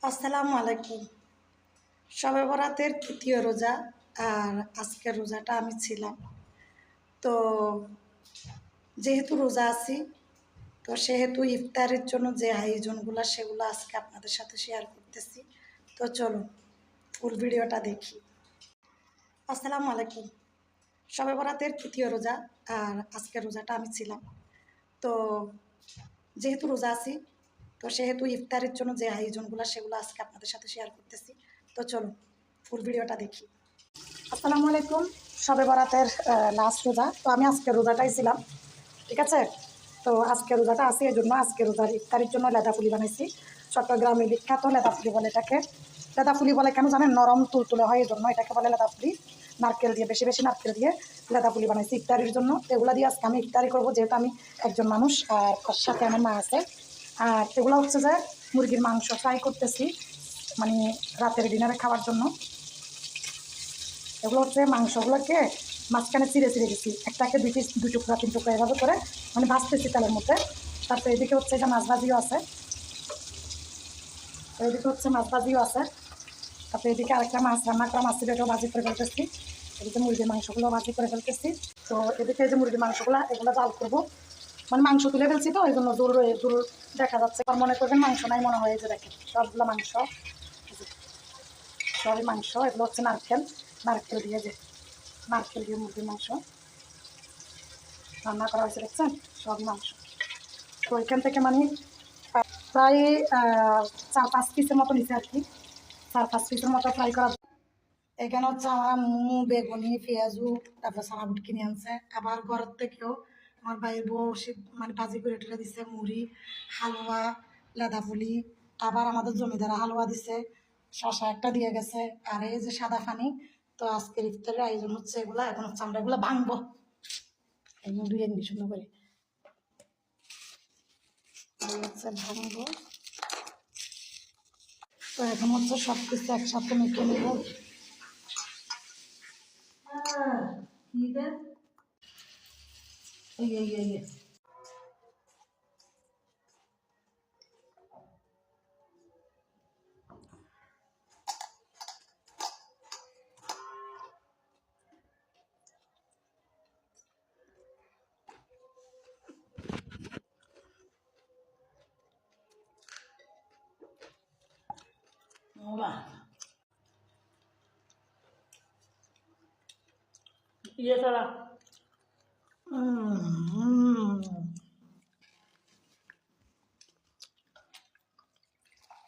আসসালামু আলাইকুম। শবে বরাতের তৃতীয় রোজা। আর আজকের রোজাটা আমি ছিলাম। তো যেহেতু রোজা আছি, তো সেহেতু ইফতারের জন্য যে আয়োজনগুলো সেগুলো আজকে আপনাদের সাথে শেয়ার করতেছি। তো চলুন ফুল ভিডিওটা দেখি। আসসালামু আলাইকুম। শবে বরাতের তৃতীয় রোজা। আর আজকের রোজাটা আমি ছিলাম। তো যেহেতু রোজা আছি, তো সেহেতু ইফতারের জন্য যে আয়োজনগুলো সেগুলো আজকে আপনাদের সাথে শেয়ার করতেছি। তো চলুন ফুল ভিডিওটা দেখি। আসসালামু আলাইকুম। শবে বরাতের লাস্ট রোজা। তো আমি আজকে রোজাটাই ছিলাম, ঠিক আছে। তো আজকে রোজাটা আছে, এই জন্য আজকে রোজার ইফতারির জন্য লেদা পুলি বানাইছি। চট্টগ্রামে বিখ্যাত লেদা পুলি বলে এটাকে। লেদা পুলি বলে কেন জানেন? নরম তুলতুলে হয়, এই জন্য এটাকে বলে লেদা পুলি। নারকেল দিয়ে, বেশি বেশি নারকেল দিয়ে লেদা পুলি বানাইছি ইফতারির জন্য। এগুলো দিয়ে আজকে আমি ইফতারি করবো, যেহেতু আমি একজন মানুষ আর ওর সাথে আমার মা আছে। আর এগুলো হচ্ছে যে মুরগির মাংস ফ্রাই করতেছি, মানে রাতের ডিনারে খাওয়ার জন্য। এগুলো হচ্ছে মাংসগুলোকে মাঝখানে চিড়ে চিড়ে দিচ্ছি, একটাকে দুই পিস, দুই টুকরা, তিন টুকরা এভাবে করে মানে ভাজতেছি তেলের মধ্যে। তারপরে এদিকে হচ্ছে যে মাছ ভাজিও আছে, এদিকে হচ্ছে মাছ ভাজিও আছে। তারপরে এদিকে আরেকটা মাছ রান্না করা, মাছ ছিল, এটাও ভাজি করে ফেলতেছি। এদিকে মুরগির মাংসগুলো ভাজি করে ফেলতেছি। তো এদিকে এই যে মুরগির মাংসগুলো, এগুলো জাল করবো। মানে মাংস তুলে ফেলছি, তো ওই জন্য জোর জোর দেখা যাচ্ছে। আর মনে করবেন মাংস নাই মনে হয়, যে দেখেন সবগুলো মাংস, সবই মাংস। এগুলো হচ্ছে নারকেল, নারকেল দিয়ে, যে নারকেল দিয়ে মুরগির মাংস রান্না করা হয়েছে, দেখছেন সব মাংস। তো ওইখান থেকে মানে প্রায় 4-5 পিসের মতো নিচে আর কি, 4-5 পিসের মতো ফ্রাই করা। এখানে হচ্ছে আমার আম্মু বেগুনি, পেঁয়াজু, তারপর সালাবুট কিনে আনছে। আবার ঘরের থেকেও আমার ভাইয়ের বউ মানে ভাজি করে টেরে দিছে, মুড়ি, হালুয়া, লেদা পুলি। আবার আমাদের জমিদারা হালুয়া দিছে, শশা একটা দিয়ে গেছে, আর এই যে সাদা পানি। তো আজকের ইফতারের আয়োজন হচ্ছে এগুলা। এখন হচ্ছে আমরা এগুলো ভাঙবো, এগুলো ধুয়ে নিই সুন্দর করে, হচ্ছে ভাঙবো। তো এখন হচ্ছে সব কিছু একসাথে মেখে নেব। এই এই এই এই। ये सारा